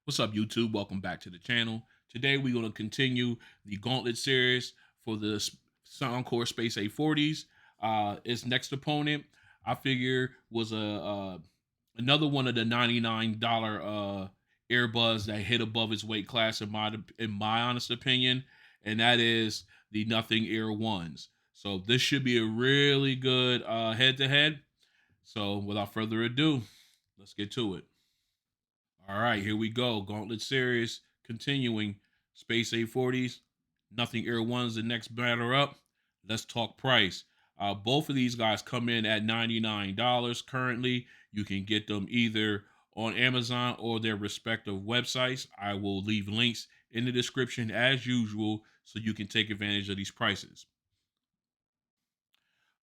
What's up, YouTube? Welcome back to the channel. Today, we're going to continue the Gauntlet Series for the Soundcore Space A40s. Its next opponent, I figure, was another one of the $99 earbuds that hit above its weight class, in my honest opinion, and that is the Nothing Ear Ones. So this should be a really good head-to-head. So without further ado, let's get to it. All right, here we go. Gauntlet Series continuing. Space A40s. Nothing Air One's the next batter up. Let's talk price. Both of these guys come in at $99 currently. You can get them either on Amazon or their respective websites. I will leave links in the description as usual so you can take advantage of these prices.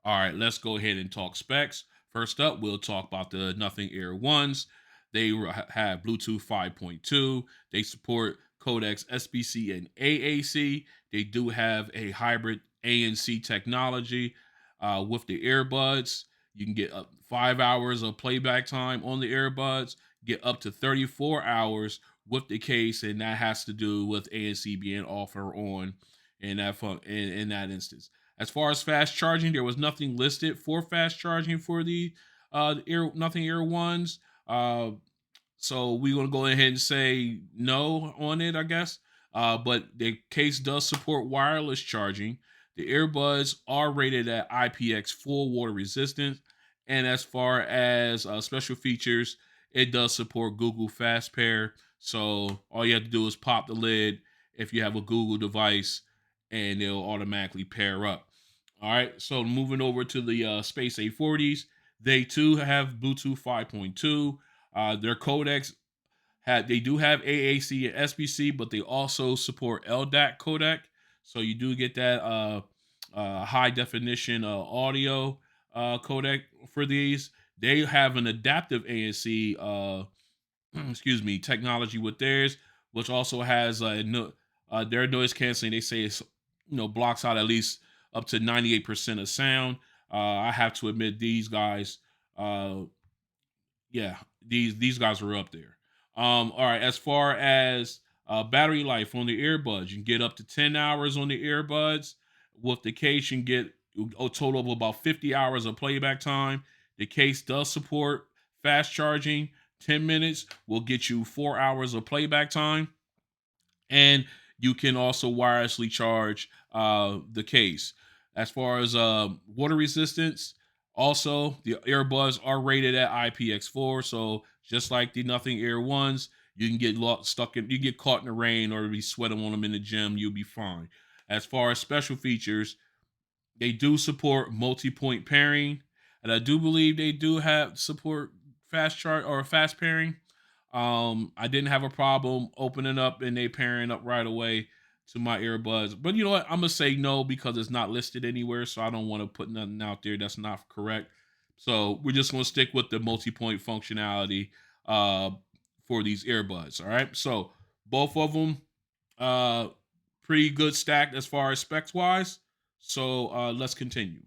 All right, let's go ahead and talk specs. First up, we'll talk about the Nothing Air Ones. They have Bluetooth 5.2. They support codecs SBC and AAC. They do have a hybrid ANC technology with the earbuds. You can get up 5 hours of playback time on the earbuds, get up to 34 hours with the case, and that has to do with ANC being off or on in that instance. As far as fast charging, there was nothing listed for fast charging for the Nothing Ear Ones. So we're gonna go ahead and say no on it, I guess. But the case does support wireless charging. The earbuds are rated at IPX4 water resistance, and as far as special features, it does support Google Fast Pair. So all you have to do is pop the lid if you have a Google device, and it'll automatically pair up. All right, so moving over to the Space A40s, they too have Bluetooth 5.2. Their codecs they do have AAC and SBC, but they also support LDAC codec, so you do get that high definition audio codec for these. They have an adaptive ANC excuse me, technology with theirs, which also has their noise canceling. They say it's blocks out at least up to 98% of sound. I have to admit these guys, uh, yeah, these guys were up there. All right, as far as battery life on the earbuds, you can get up to 10 hours on the earbuds. With the case, you can get a total of about 50 hours of playback time. The case does support fast charging. 10 minutes will get you 4 hours of playback time. And you can also wirelessly charge the case. As far as water resistance, also the earbuds are rated at IPX4, so just like the Nothing Air Ones, you can get stuck in, you get caught in the rain or be sweating on them in the gym, you'll be fine. As far as special features, they do support multi-point pairing, and I do believe they do have support fast chart or fast pairing. I didn't have a problem opening up and they pairing up right away to my earbuds. But you know what? I'm gonna say no because it's not listed anywhere, so I don't want to put nothing out there that's not correct. So we're just gonna stick with the multi-point functionality uh, for these earbuds. All right. So both of them uh, pretty good stacked as far as specs wise. So let's continue.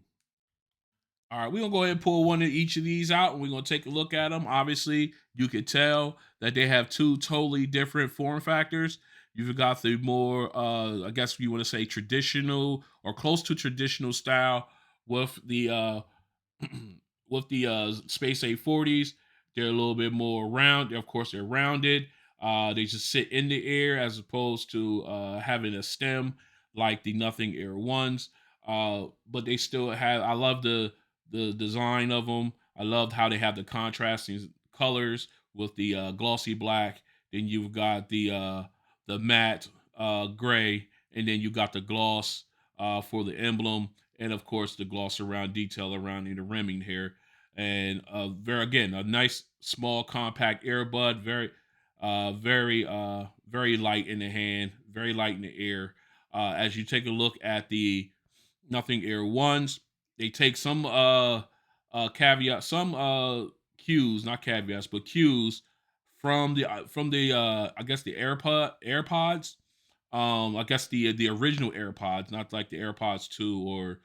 All right, we're gonna go ahead and pull one of each of these out and we're gonna take a look at them. Obviously, you could tell that they have two totally different form factors. You've got the more, I guess you want to say traditional or close to traditional style with the with the Space A40s. They're a little bit more round. Of course, they're rounded. They just sit in the air as opposed to having a stem like the Nothing Air ones. But they still have. I love the design of them. I loved how they have the contrasting colors with the glossy black. Then you've got the matte gray, and then you got the gloss for the emblem, and of course the gloss around detail around the rimming here. And very again a nice small compact earbud, very light in the hand, very light in the ear. As you take a look at the Nothing Air ones, they take some caveat, some cues, not caveats, but cues from the I guess the AirPods. I guess the original AirPods, not like the AirPods 2 or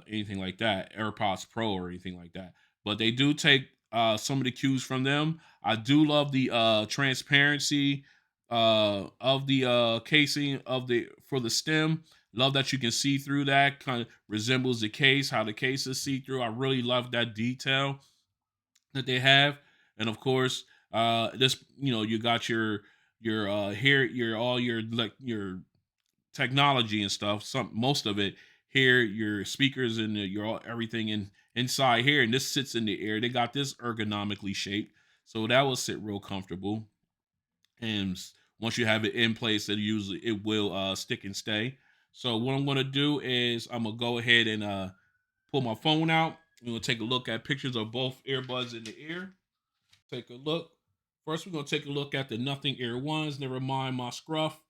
anything like that, AirPods Pro or anything like that. But they do take some of the cues from them. I do love the transparency of the casing of the for the stem. Love that you can see through that. Kind of resembles the case, how the case is see through. I really love that detail that they have. And of course, this you got your here your all your like your technology and stuff. Some most of it here, your speakers and your everything inside here, and this sits in the air. They got this ergonomically shaped, so that will sit real comfortable. And once you have it in place, it will stick and stay. So what I'm gonna do is I'm gonna go ahead and pull my phone out. We're gonna take a look at pictures of both earbuds in the ear. Take a look. First, we're gonna take a look at the Nothing Ear ones. Never mind my scruff.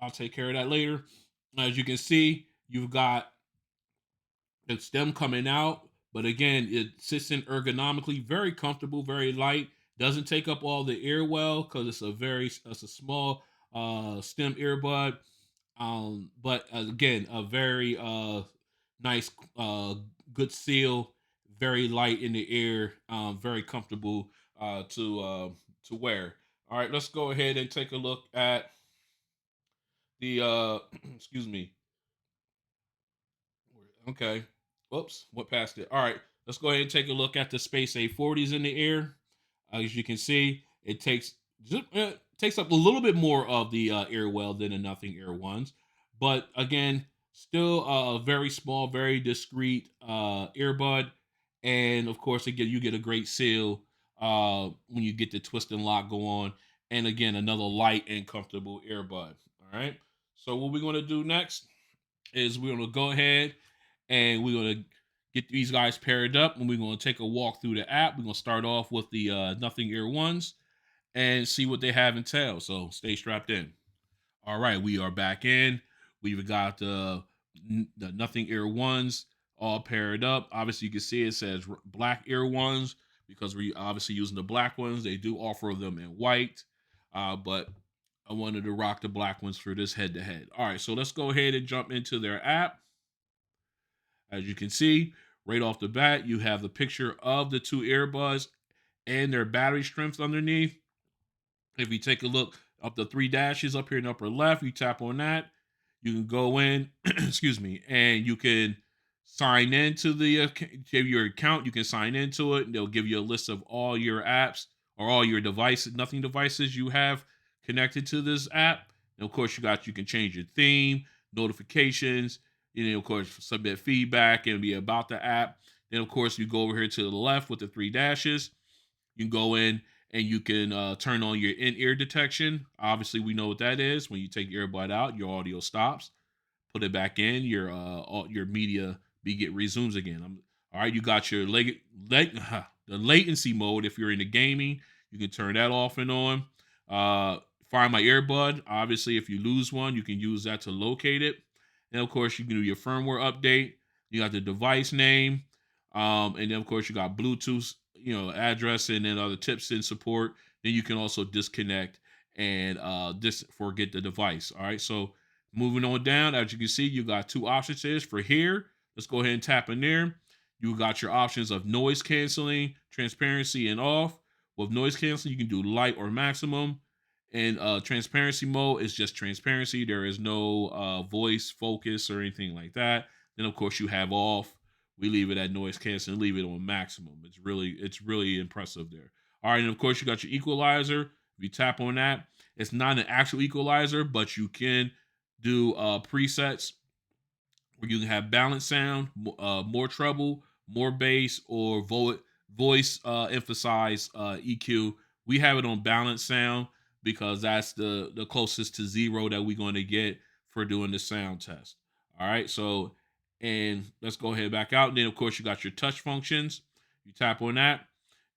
I'll take care of that later. As you can see, you've got the stem coming out, but again, it sits in ergonomically, very comfortable, very light. Doesn't take up all the ear well because it's a small stem earbud. But again, a very nice, good seal, very light in the ear, very comfortable to wear. All right, let's go ahead and take a look at the excuse me. Okay. Whoops, went past it. All right, let's go ahead and take a look at the Space A40s in the air. As you can see, it takes up a little bit more of the air well than the Nothing Air ones, but again, still a very small, very discreet earbud, and of course, again, you get a great seal when you get the twist and lock go on, and again, another light and comfortable earbud. All right. So what we're going to do next is we're going to go ahead and we're going to get these guys paired up and we're going to take a walk through the app. We're going to start off with the Nothing Ear ones and see what they have entail. So stay strapped in. All right, we are back in. We've got the Nothing Ear ones all paired up. Obviously, you can see it says black ear ones because we're obviously using the black ones. They do offer them in white, but I wanted to rock the black ones for this head to head. All right, so let's go ahead and jump into their app. As you can see, right off the bat, you have the picture of the two earbuds and their battery strength underneath. If you take a look up the three dashes up here in the upper left, you tap on that, you can go in, excuse me, and you can sign into your account. You can sign into it, and they'll give you a list of all your apps or all your devices, Nothing devices you have connected to this app. And of course, you can change your theme, notifications, of course, submit feedback and be about the app. Then, of course, you go over here to the left with the three dashes. You can go in and you can turn on your in-ear detection. Obviously, we know what that is. When you take your earbud out, your audio stops. Put it back in, your media get resumes again. All right. You got your the latency mode. If you're into gaming, you can turn that off and on. Find my earbud. Obviously, if you lose one, you can use that to locate it. And of course, you can do your firmware update. You got the device name, and then of course you got Bluetooth, address, and then other tips and support. Then you can also disconnect and forget the device. All right, so moving on down, as you can see, you got two options here for here. Let's go ahead and tap in there. You got your options of noise canceling, transparency, and off. With noise canceling, you can do light or maximum. And transparency mode is just transparency. There is no voice focus or anything like that. Then of course you have off. We leave it at noise canceling, leave it on maximum. It's really impressive there. All right, and of course you got your equalizer. If you tap on that, it's not an actual equalizer, but you can do presets where you can have balanced sound, more treble, more bass, or voice emphasize EQ. We have it on balanced sound because that's the closest to zero that we're going to get for doing the sound test. All right, so and let's go ahead back out. And then of course you got your touch functions. You tap on that.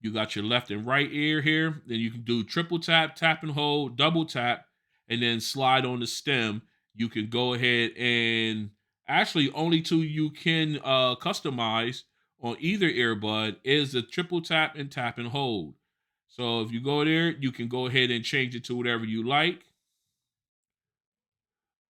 You got your left and right ear here. Then you can do triple tap, tap and hold, double tap, and then slide on the stem. You can go ahead and actually only two you can customize on either earbud is the triple tap and hold. So if you go there, you can go ahead and change it to whatever you like.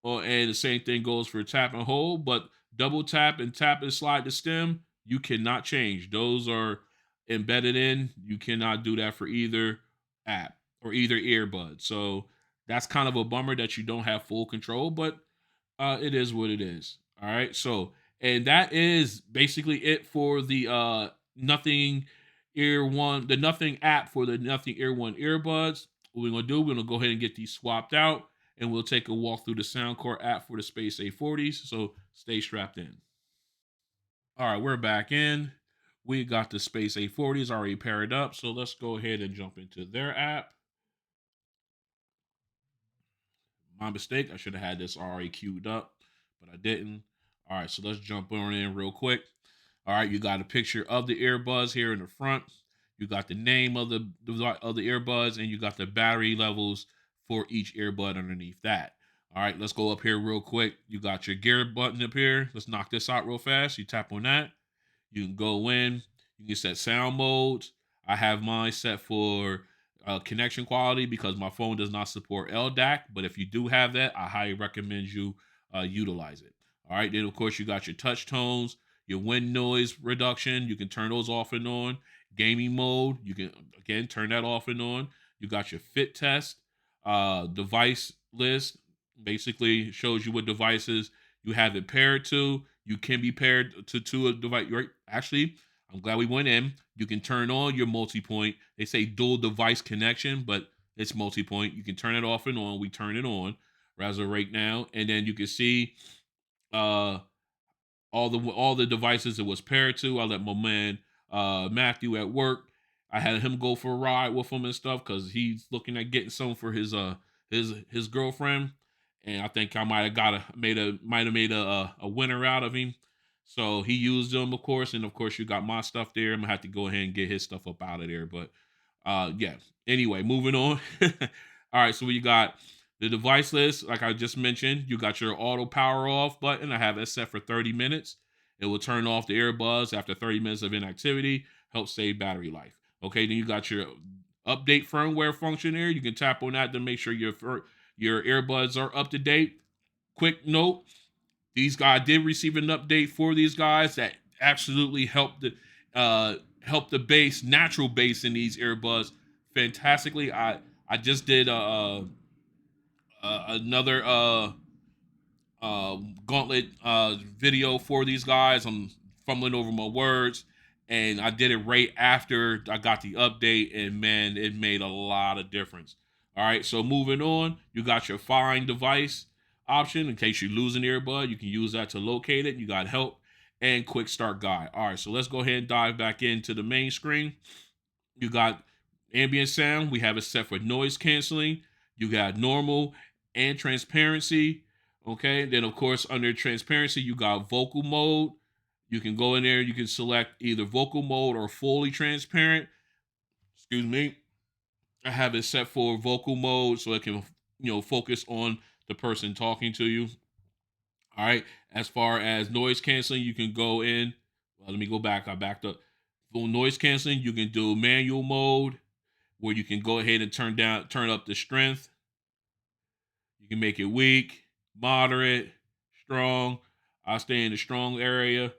And the same thing goes for tap and hold, but double tap and slide the stem, you cannot change. Those are embedded in, you cannot do that for either app or either earbud. So that's kind of a bummer that you don't have full control, but it is what it is. All right. So, and that is basically it for the Nothing Ear One, the Nothing app for the Nothing Ear One earbuds. What we're gonna do, we're gonna go ahead and get these swapped out, and we'll take a walk through the Soundcore app for the Space A40s. So stay strapped in. All right, we're back in. We got the Space A40s already paired up, so let's go ahead and jump into their app. My mistake. I should have had this already queued up, but I didn't. All right, so let's jump on in real quick. All right, you got a picture of the earbuds here in the front. You got the name of the earbuds, and you got the battery levels for each earbud underneath that. All right, let's go up here real quick. You got your gear button up here. Let's knock this out real fast. You tap on that. You can go in. You can set sound modes. I have mine set for connection quality because my phone does not support LDAC. But if you do have that, I highly recommend you utilize it. All right. Then, of course, you got your touch tones, your wind noise reduction. You can turn those off and on. Gaming mode, you can, again, turn that off and on. You got your fit test, device list. Basically, shows you what devices you have it paired to. You can be paired to a device. Right? Actually, I'm glad we went in. You can turn on your multi-point. They say dual device connection, but it's multi-point. You can turn it off and on. We turn it on as of right now, and then you can see uh all the devices it was paired to. I let my man Matthew at work. I had him go for a ride with him and stuff because he's looking at getting some for his girlfriend, and I think I might have made a winner out of him. So he used them, of course, and of course you got my stuff there. I'm gonna have to go ahead and get his stuff up out of there, but yeah. Anyway, moving on. All right, so you got the device list, like I just mentioned. You got your auto power off button. I have that set for 30 minutes. It will turn off the earbuds after 30 minutes of inactivity, help save battery life. Okay, then you got your update firmware function here. You can tap on that to make sure your earbuds are up to date. Quick note, these guys did receive an update for these guys that absolutely helped the bass, natural bass in these earbuds fantastically. I just did another Gauntlet video for these guys. I'm fumbling over my words, and I did it right after I got the update, and man, it made a lot of difference. All right, so moving on, you got your find device option in case you lose an earbud. You can use that to locate it. You got help and quick start guide. All right, so let's go ahead and dive back into the main screen. You got ambient sound. We have it set for noise canceling. You got normal and transparency. Okay. Then, of course, under transparency, you got vocal mode. You can go in there. You can select either vocal mode or fully transparent. Excuse me. I have it set for vocal mode so it can, focus on the person talking to you. All right. As far as noise canceling, you can go in. Well, let me go back. I backed up. For noise canceling, you can do manual mode where you can go ahead and turn up the strength. You can make it weak, moderate, strong. I stay in the strong area.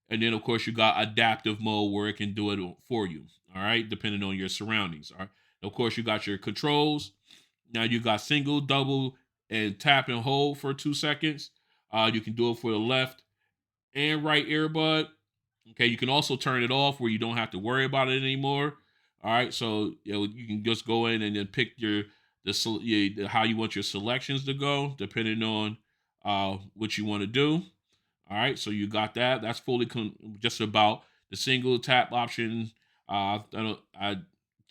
And then, of course, you got adaptive mode where it can do it for you. All right, depending on your surroundings. All right. Of course, you got your controls. Now you got single, double, and tap and hold for 2 seconds. You can do it for the left and right earbud. Okay, you can also turn it off where you don't have to worry about it anymore. All right, so you can just go in and then pick how you want your selections to go, depending on what you want to do. All right, so you got that. That's fully just about the single tap option. I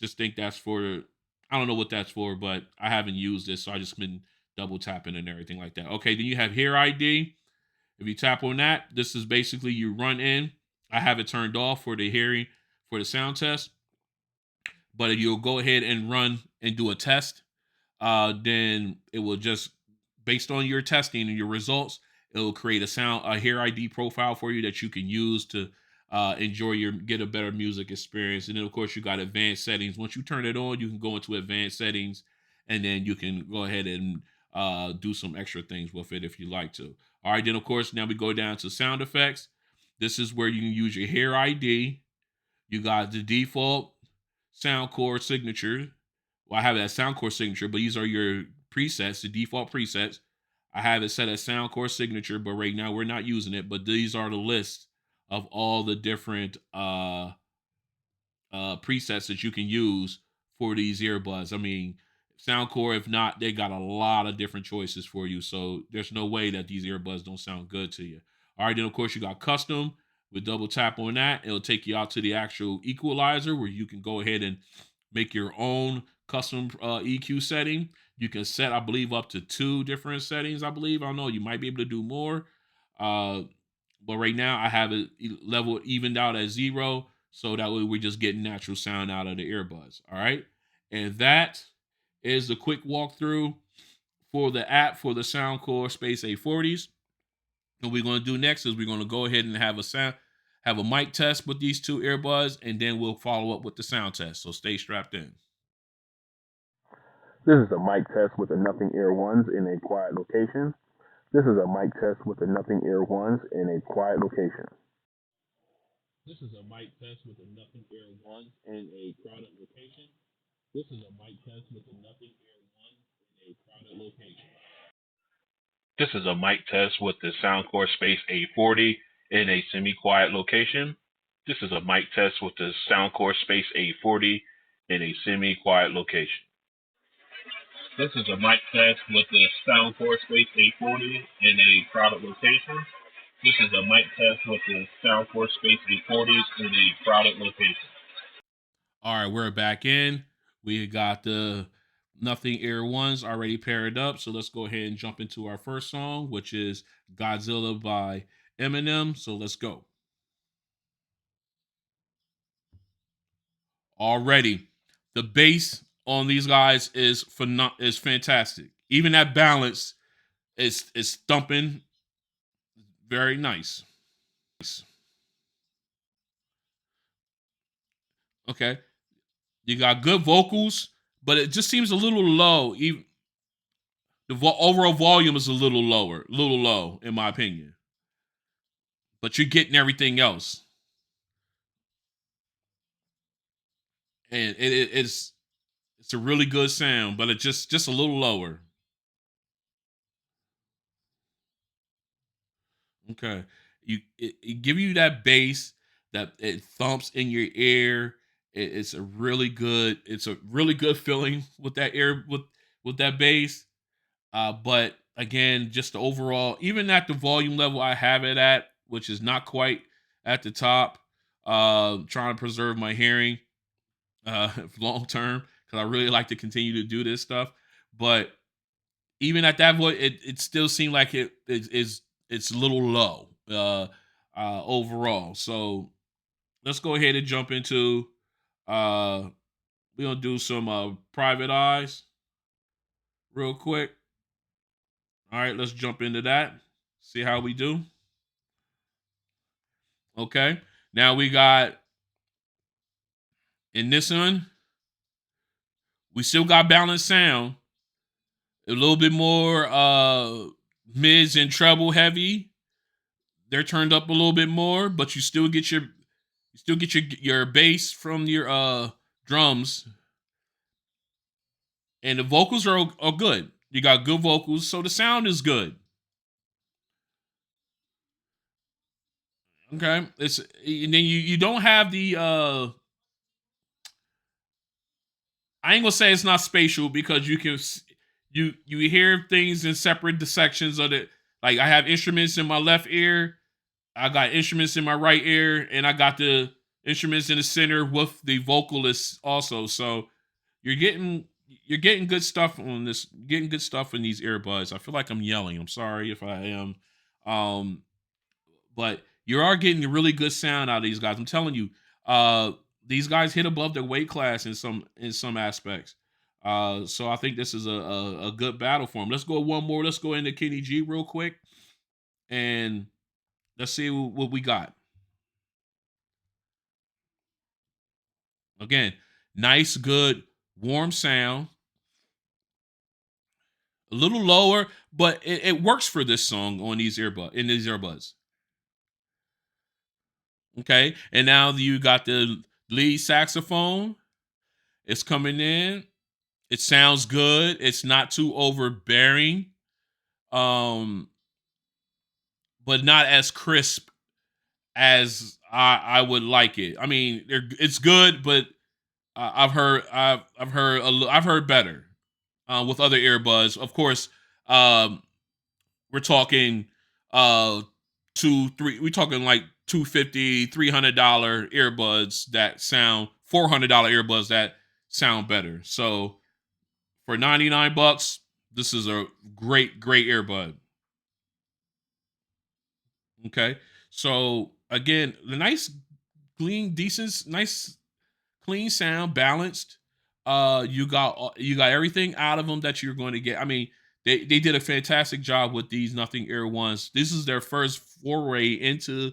just think that's for. I don't know what that's for, but I haven't used this, so I just been double tapping and everything like that. Okay, then you have Hear ID. If you tap on that, this is basically you run in. I have it turned off for the hearing for the sound test, but if you'll go ahead and run and do a test, then it will just based on your testing and your results, it will create a Hear ID profile for you that you can use to get a better music experience. And then of course you got advanced settings. Once you turn it on, you can go into advanced settings, and then you can go ahead and do some extra things with it if you like to. All right, then of course now we go down to sound effects. This is where you can use your Hear ID. You got the default Soundcore signature. Well, I have that Soundcore signature, but these are your presets, the default presets. I have it set as Soundcore signature, but right now we're not using it. But these are the list of all the different presets that you can use for these earbuds. I mean, Soundcore, if not, they got a lot of different choices for you. So there's no way that these earbuds don't sound good to you. All right, then of course you got custom. With double tap on that, it'll take you out to the actual equalizer where you can go ahead and make your own custom EQ setting. You can set, I believe, up to 2 different settings. I believe, I don't know, you might be able to do more. Uh, but right now I have it level evened out at 0, so that way we're just getting natural sound out of the earbuds. All right, and that is the quick walkthrough for the app for the Soundcore Space A40s. What we're going to do next is we're going to go ahead and have a mic test with these 2 earbuds, and then we'll follow up with the sound test. So stay strapped in. This is a mic test with the Nothing Ear Ones in a quiet location. This is a mic test with the Nothing Ear Ones in a quiet location. This is a mic test with the Nothing Ear Ones in a crowded location. This is a mic test with the Nothing Ear Ones in a crowded location. This is a mic test with the Soundcore Space A40 in a semi-quiet location. This is a mic test with the Soundcore Space A40 in a semi-quiet location. This is a mic test with the Soundcore Space A40 in a crowded location. This is a mic test with the Soundcore Space A40s in a crowded location. All right, we're back in. We got the Nothing Ear Ones already paired up. So let's go ahead and jump into our first song, which is Godzilla by Eminem. So let's go. Already, the bass on these guys is fantastic. Even that balance is thumping. Very nice. Okay. You got good vocals, but it just seems a little low. Even the overall volume is a little low, in my opinion. But you're getting everything else, and it's a really good sound, but it's just a little lower. Okay, it give you that bass that it thumps in your ear. It's a really good. It's a really good feeling with that ear with that bass. But again, just the overall, even at the volume level I have it at, which is not quite at the top, trying to preserve my hearing long term because I really like to continue to do this stuff. But even at that voice, it still seemed like it's a little low overall. So let's go ahead and jump into we're gonna do some private eyes real quick. All right, let's jump into that. See how we do. Okay. Now we got in this one, we still got balanced sound. A little bit more mids and treble heavy. They're turned up a little bit more, but you still get your bass from your drums, and the vocals are good. You got good vocals, so the sound is good. Okay, it's and then you don't have the I ain't gonna say it's not spatial because you hear things in separate sections of it. Like I have instruments in my left ear, I got instruments in my right ear, and I got the instruments in the center with the vocalists also. So you're getting you're getting good stuff on this, getting good stuff in these earbuds. I feel like I'm yelling. I'm sorry if I am. Um, but you are getting a really good sound out of these guys. I'm telling you, these guys hit above their weight class in some aspects. So I think this is a good battle for them. Let's go one more. Let's go into Kenny G real quick, and let's see what we got. Again, nice, good, warm sound. A little lower, but it works for this song on these earbuds. Okay, and now you got lead saxophone. It's coming in. It sounds good. It's not too overbearing, um, but not as crisp as I would like it. I mean, it's good, but I've heard better with other earbuds. Of course, um, we're talking uh we're talking like 250 $300 earbuds that sound $400 earbuds that sound better. So for 99 bucks, this is a great earbud. Okay. So again, the nice clean, decent, nice clean sound, balanced. You got everything out of them that you're going to get. I mean, they did a fantastic job with these Nothing Ear ones. This is their first foray into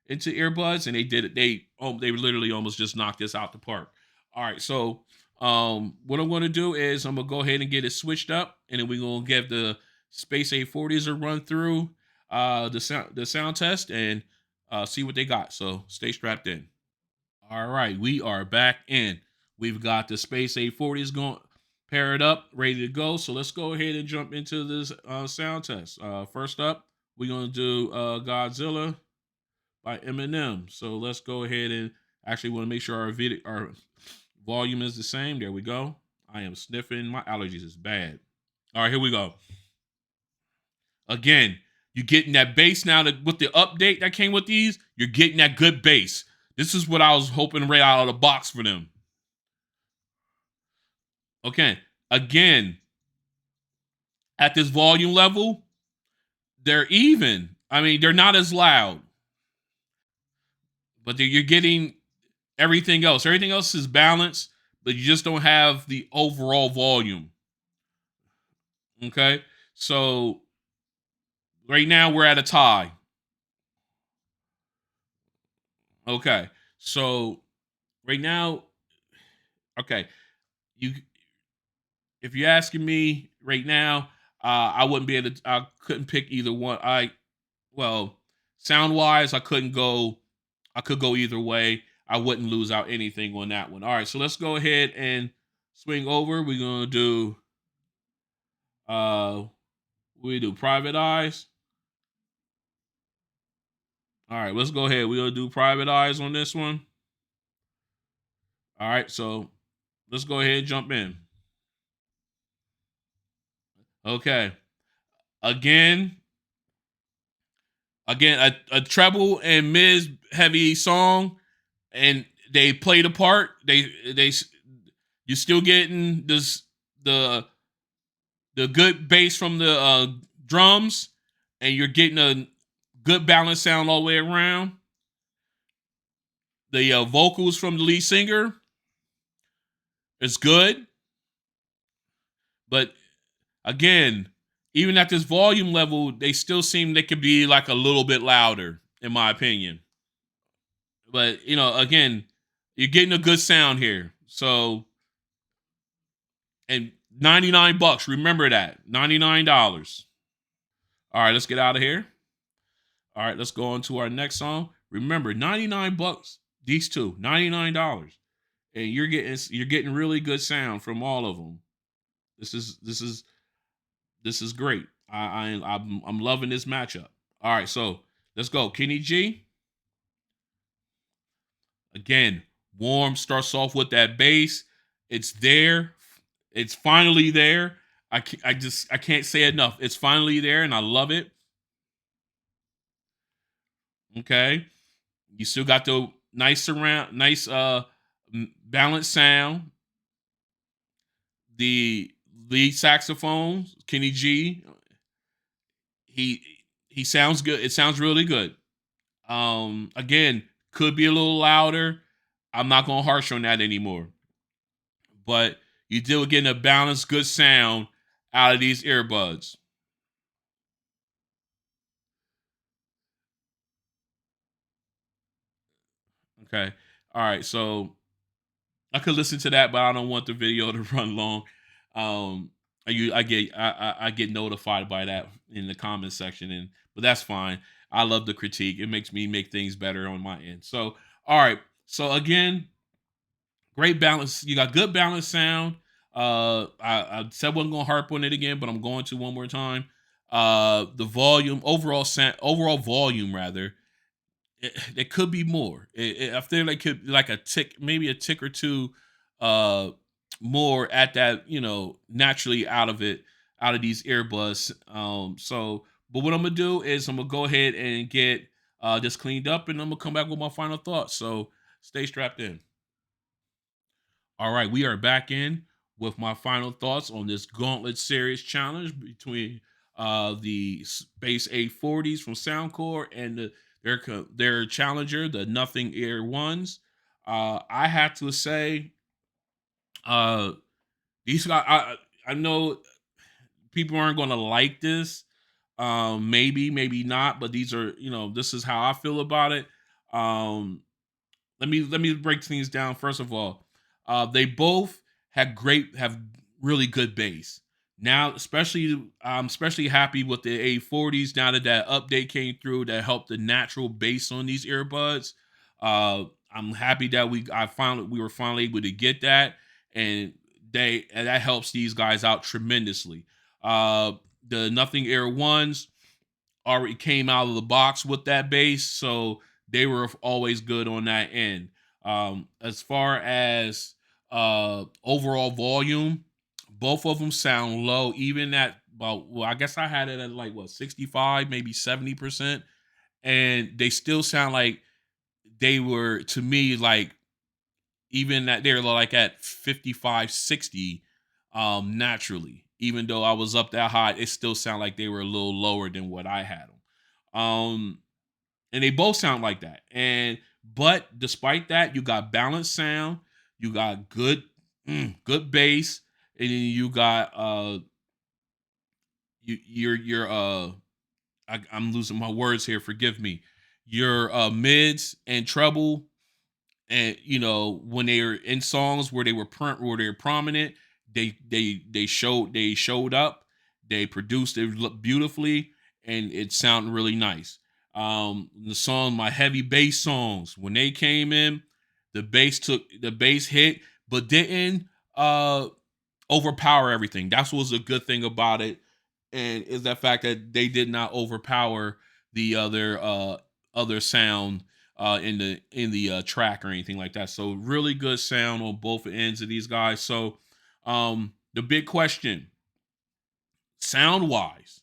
earbuds, and they did it. They literally almost just knocked this out the park. All right, so what I'm going to do is I'm gonna go ahead and get it switched up, and then we're gonna give the Space A40s a run through the sound test and see what they got. So stay strapped in. All right, we are back in. We've got the Space A40s going paired up, ready to go. So let's go ahead and jump into this sound test. First up, we're gonna do Godzilla by Eminem. So let's go ahead and actually want to make sure our volume is the same. There we go. I am sniffing. My allergies is bad. All right, here we go. Again, you're getting that bass now that with the update that came with these, you're getting that good bass. This is what I was hoping right out of the box for them. Okay. Again, at this volume level, they're even. I mean, they're not as loud, but you're getting everything else. Everything else is balanced, but you just don't have the overall volume. Okay. So right now we're at a tie. Okay. So right now, okay, you if you're asking me right now, I wouldn't be able to. I couldn't pick either one. Well, sound wise, I couldn't go. I could go either way. I wouldn't lose out anything on that one. All right, so let's go ahead and swing over. We're gonna do. Uh, we do Private Eyes. All right, let's go ahead. We're gonna do Private Eyes on this one. All right, so let's go ahead and jump in. Okay, again, a treble and mid heavy song, and they played a part. They you're still getting the good bass from the drums, and you're getting a good balanced sound all the way around. The vocals from the lead singer is good, but again, even at this volume level, they still seem they could be like a little bit louder, in my opinion. But again, you're getting a good sound here. So, and 99 bucks. Remember that. $99. All right, let's get out of here. All right, let's go on to our next song. Remember, 99 bucks. These two, $99. And you're getting really good sound from all of them. This is great. I'm loving this matchup. All right, so let's go. Kenny G. Again, warm starts off with that bass. It's there. It's finally there. I can't say enough. It's finally there, and I love it. Okay, you still got the nice balanced sound. The lead saxophone, Kenny G. He he sounds good. It sounds really good. Again, could be a little louder. I'm not gonna harsh on that anymore. But you still getting a balanced, good sound out of these earbuds. Okay. All right. So I could listen to that, but I don't want the video to run long. I get notified by that in the comment section, but that's fine. I love the critique. It makes me make things better on my end. So all right. So again, Great balance. You got good balance sound. I said I wasn't gonna harp on it again, but I'm going to one more time. The volume, overall sound, overall volume rather, it could be more. I feel like could like a tick, maybe a tick or two, uh, more at that. Naturally out of these earbuds. But what I'm gonna do is I'm gonna go ahead and get this cleaned up, and I'm gonna come back with my final thoughts. So stay strapped in. All right, we are back in with my final thoughts on this Gauntlet Series challenge between the Space A40s from Soundcore and their challenger, the Nothing Air Ones. I have to say, uh, these guys. I know people aren't going to like this. Maybe not, but these are this is how I feel about it. Um, let me break things down. First of all, they both have really good bass. Now, especially I'm especially happy with the A40s now that update came through that helped the natural bass on these earbuds. I'm happy that we were finally able to get that, and that helps these guys out tremendously. Uh, the Nothing Air ones already came out of the box with that bass, so they were always good on that end. As far as overall volume, both of them sound low, even at about, well, I guess I had it at like what, 65, maybe 70%, and they still sound like they were, to me, like even that they're like at 55, 60, naturally. Even though I was up that high, it still sound like they were a little lower than what I had them. And they both sound like that. But despite that, you got balanced sound, you got good bass, and then you got your I'm losing my words here, forgive me. Your mids and treble, and when they were in songs where where they're prominent, they showed up, they produced it beautifully, and it sounded really nice. The song, my heavy bass songs, when they came in, the bass hit, but didn't uh overpower everything. That's what was a good thing about it, and is that fact that they did not overpower the other sound in the track or anything like that. So really good sound on both ends of these guys. So the big question, sound wise,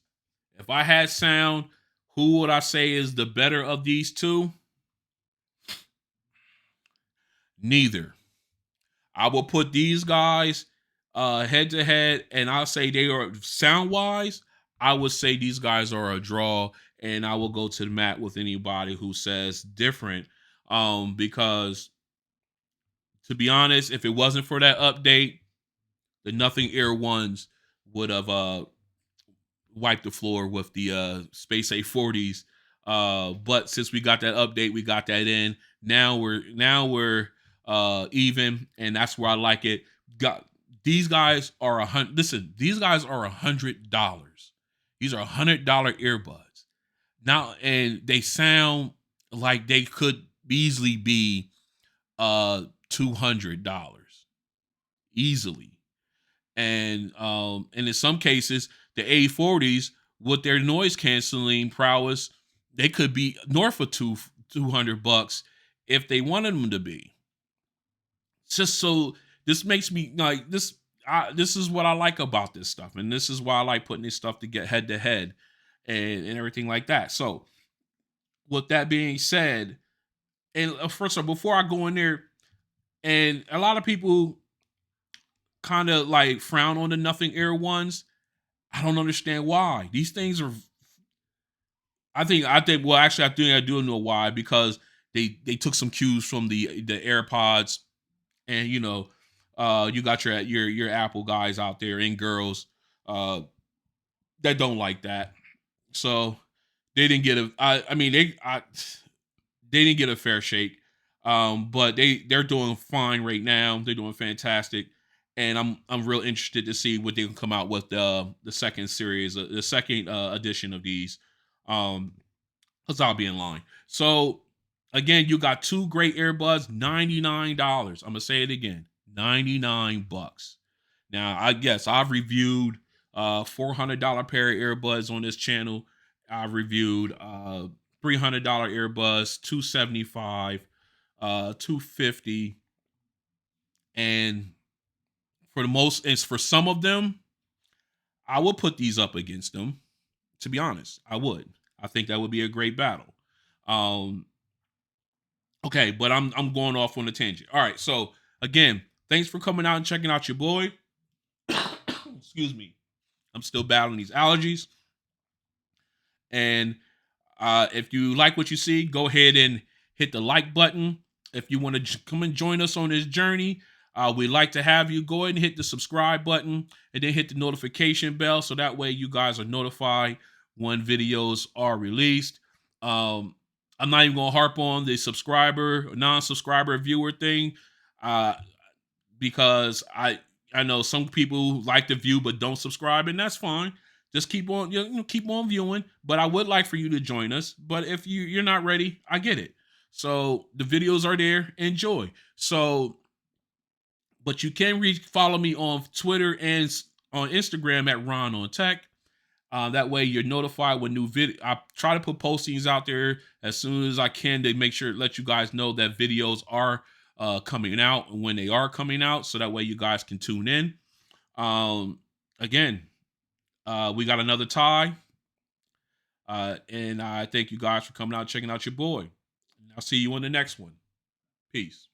if I had sound, who would I say is the better of these two? Neither. I will put these guys head to head, and I'll say they are sound wise. I would say these guys are a draw, and I will go to the mat with anybody who says different. Because to be honest, if it wasn't for that update, the Nothing Air ones would have wiped the floor with the Space A40s. But since we got that update, we got that in. Now we're even, and that's where I like it. Got these guys are $100. Listen, these guys are $100. These are $100 earbuds now, and they sound like they could easily be $200 easily. And in some cases, the A40s with their noise canceling prowess, they could be north of 200 bucks if they wanted them to be. Just so this makes me like this. This is what I like about this stuff, and this is why I like putting this stuff to get head to head and everything like that. So, with that being said, and first of all, before I go in there, and a lot of people kind of like frown on the Nothing Air ones. I don't understand why. These things are. I think. Well, actually, I think I do know why, because they took some cues from the AirPods, and you got your Apple guys out there and girls uh, that don't like that. So they didn't get a. I mean they didn't get a fair shake. But they're doing fine right now. They're doing fantastic, and I'm real interested to see what they can come out with the second series, the second edition of these. Because I'll be in line. So Again, you got two great earbuds, $99. I'm gonna say it again, 99 bucks. Now, I guess I've reviewed $400 pair of earbuds on this channel. I've reviewed $300 earbuds, 275, 250, and for the most, and for some of them, I would put these up against them. To be honest, I would. I think that would be a great battle. Um, Okay, but I'm going off on a tangent. All right, so again, thanks for coming out and checking out your boy. Excuse me, I'm still battling these allergies, and if you like what you see, go ahead and hit the like button. If you want to come and join us on this journey, we'd like to have you. Go ahead and hit the subscribe button and then hit the notification bell so that way you guys are notified when videos are released. Um, I'm not even going to harp on the subscriber, non-subscriber viewer thing. Uh, because I know some people like to view but don't subscribe, and that's fine. Just keep on keep on viewing. But I would like for you to join us. But if you're not ready, I get it. So the videos are there. Enjoy. So, but you can follow me on Twitter and on Instagram at Ron on Tech. That way you're notified when new video. I try to put postings out there as soon as I can to make sure let you guys know that videos are coming out and when they are coming out, so that way you guys can tune in. Again, we got another tie, and I thank you guys for coming out and checking out your boy. I'll see you on the next one. Peace.